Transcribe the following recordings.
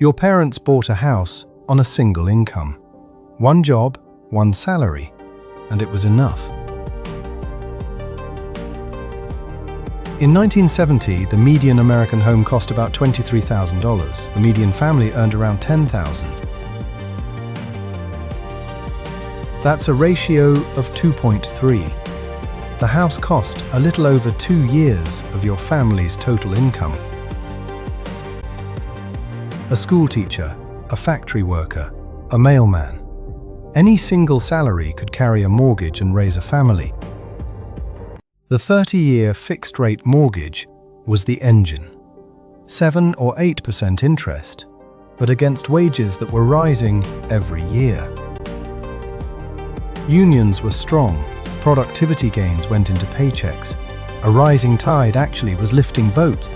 Your parents bought a house on a single income. One job, one salary, and it was enough. In 1970, the median American home cost about $23,000. The median family earned around $10,000. That's a ratio of 2.3. The house cost a little over 2 years of your family's total income. A school teacher, a factory worker, a mailman. Any single salary could carry a mortgage and raise a family. The 30-year fixed-rate mortgage was the engine. 7 or 8% interest, but against wages that were rising every year. Unions were strong, productivity gains went into paychecks. A rising tide actually was lifting boats.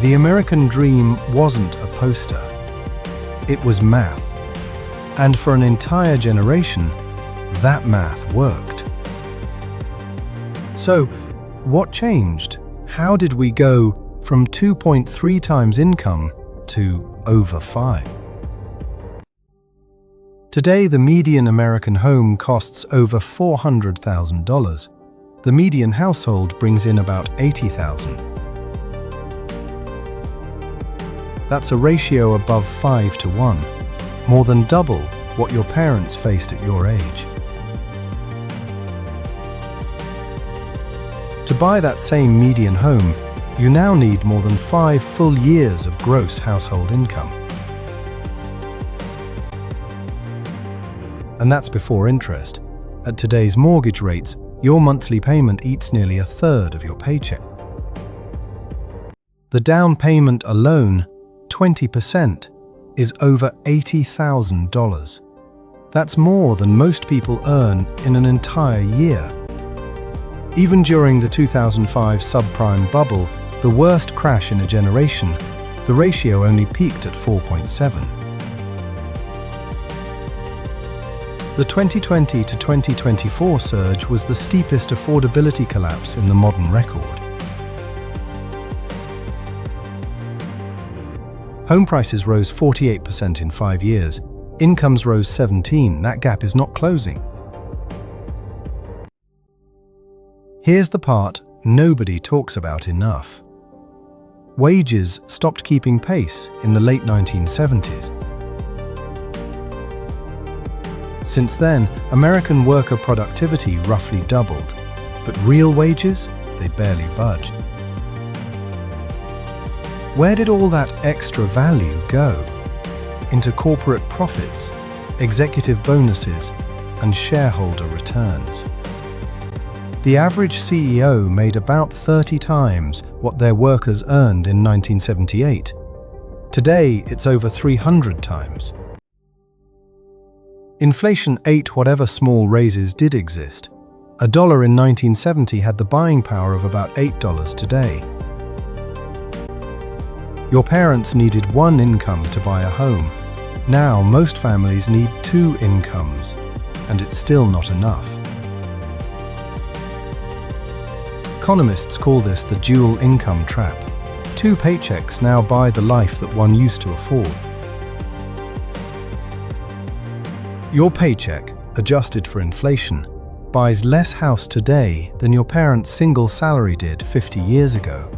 The American dream wasn't a poster. It was math. And for an entire generation, that math worked. So, what changed? How did we go from 2.3 times income to over 5? Today, the median American home costs over $400,000. The median household brings in about $80,000. That's a ratio above 5 to 1, more than double what your parents faced at your age. To buy that same median home, you now need more than 5 full years of gross household income. And that's before interest. At today's mortgage rates, your monthly payment eats nearly a third of your paycheck. The down payment alone, 20%, is over $80,000. That's more than most people earn in an entire year. Even during the 2005 subprime bubble, the worst crash in a generation, the ratio only peaked at 4.7. The 2020 to 2024 surge was the steepest affordability collapse in the modern record. Home prices rose 48% in 5 years. Incomes rose 17%. That gap is not closing. Here's the part nobody talks about enough. Wages stopped keeping pace in the late 1970s. Since then, American worker productivity roughly doubled, but real wages, they barely budged. Where did all that extra value go? Into corporate profits, executive bonuses, and shareholder returns. The average CEO made about 30 times what their workers earned in 1978. Today, it's over 300 times. Inflation ate whatever small raises did exist. $1 in 1970 had the buying power of about $8 today. Your parents needed one income to buy a home. Now, most families need 2 incomes, and it's still not enough. Economists call this the dual income trap. 2 paychecks now buy the life that one used to afford. Your paycheck, adjusted for inflation, buys less house today than your parents' single salary did 50 years ago.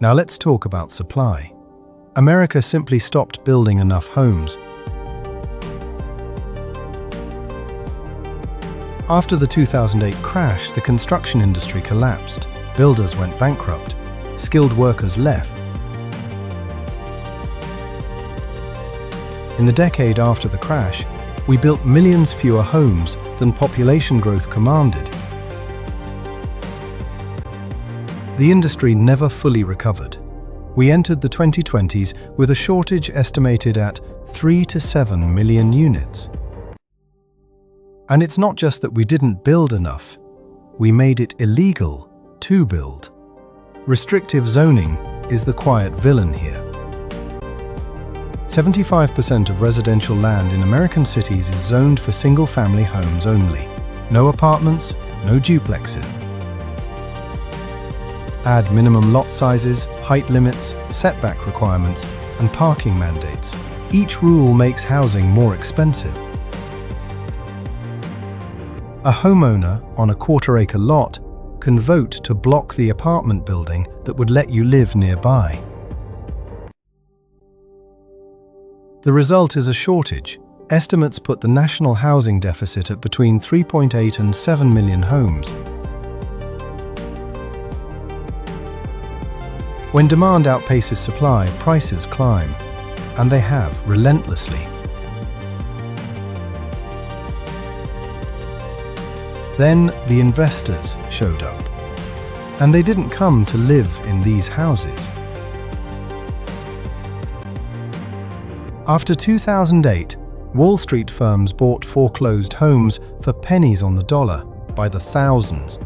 Now let's talk about supply. America simply stopped building enough homes. After the 2008 crash, the construction industry collapsed. Builders went bankrupt. Skilled workers left. In the decade after the crash, we built millions fewer homes than population growth commanded. The industry never fully recovered. We entered the 2020s with a shortage estimated at 3 to 7 million units. And it's not just that we didn't build enough, we made it illegal to build. Restrictive zoning is the quiet villain here. 75% of residential land in American cities is zoned for single-family homes only. No apartments, no duplexes. Add minimum lot sizes, height limits, setback requirements, and parking mandates. Each rule makes housing more expensive. A homeowner on a quarter-acre lot can vote to block the apartment building that would let you live nearby. The result is a shortage. Estimates put the national housing deficit at between 3.8 and 7 million homes. When demand outpaces supply, prices climb, and they have relentlessly. Then the investors showed up, and they didn't come to live in these houses. After 2008, Wall Street firms bought foreclosed homes for pennies on the dollar by the thousands.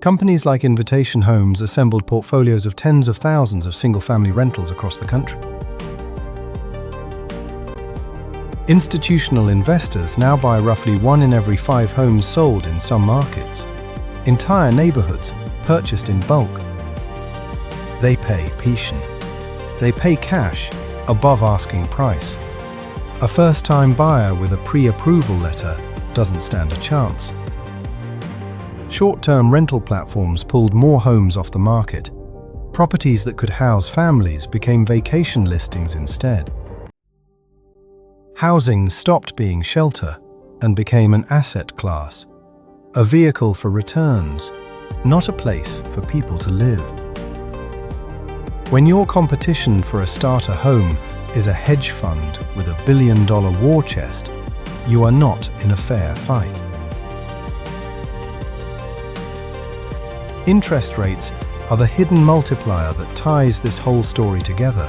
Companies like Invitation Homes assembled portfolios of tens of thousands of single-family rentals across the country. Institutional investors now buy roughly 1 in every 5 homes sold in some markets. Entire neighborhoods purchased in bulk. They pay pension. They pay cash above asking price. A first-time buyer with a pre-approval letter doesn't stand a chance. Short-term rental platforms pulled more homes off the market. Properties that could house families became vacation listings instead. Housing stopped being shelter and became an asset class, a vehicle for returns, not a place for people to live. When your competition for a starter home is a hedge fund with $1 billion war chest, you are not in a fair fight. Interest rates are the hidden multiplier that ties this whole story together.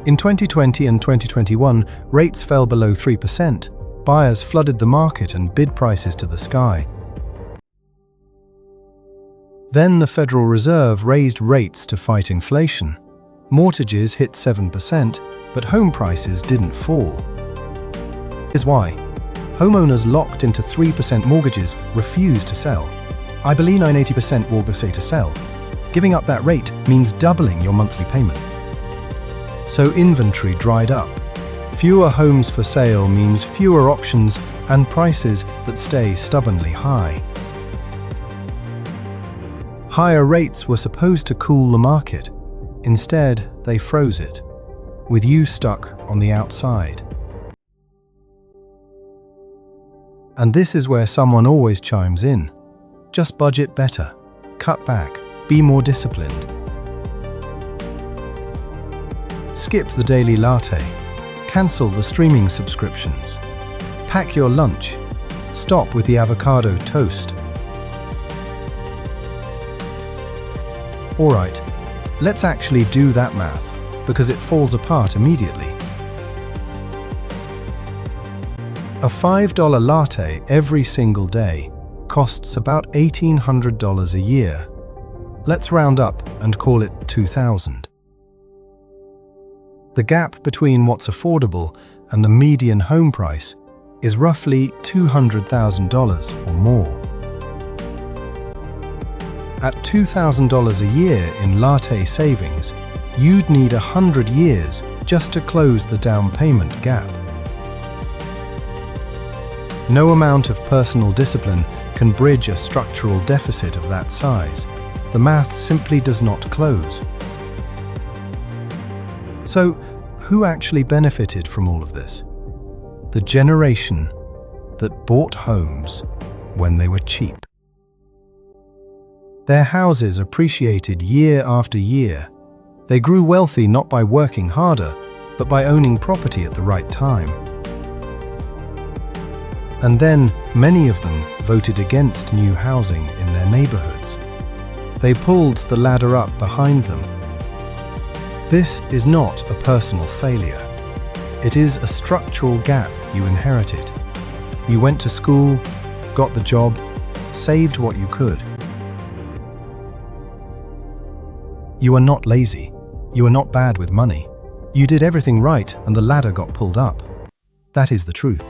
In 2020 and 2021, rates fell below 3%. Buyers flooded the market and bid prices to the sky. Then the Federal Reserve raised rates to fight inflation. Mortgages hit 7%, but home prices didn't fall. Here's why. Homeowners locked into 3% mortgages refuse to sell. I believe 80% will say to sell. Giving up that rate means doubling your monthly payment. So inventory dried up. Fewer homes for sale means fewer options and prices that stay stubbornly high. Higher rates were supposed to cool the market. Instead, they froze it, with you stuck on the outside. And this is where someone always chimes in. Just budget better, cut back, be more disciplined. Skip the daily latte, cancel the streaming subscriptions, pack your lunch, stop with the avocado toast. Alright, let's actually do that math, because it falls apart immediately. A $5 latte every single day costs about $1,800 a year. Let's round up and call it $2,000. The gap between what's affordable and the median home price is roughly $200,000 or more. At $2,000 a year in latte savings, you'd need 100 years just to close the down payment gap. No amount of personal discipline can bridge a structural deficit of that size. The math simply does not close. So, who actually benefited from all of this? The generation that bought homes when they were cheap. Their houses appreciated year after year. They grew wealthy not by working harder, but by owning property at the right time. And then, many of them voted against new housing in their neighborhoods. They pulled the ladder up behind them. This is not a personal failure. It is a structural gap you inherited. You went to school, got the job, saved what you could. You are not lazy. You are not bad with money. You did everything right and the ladder got pulled up. That is the truth.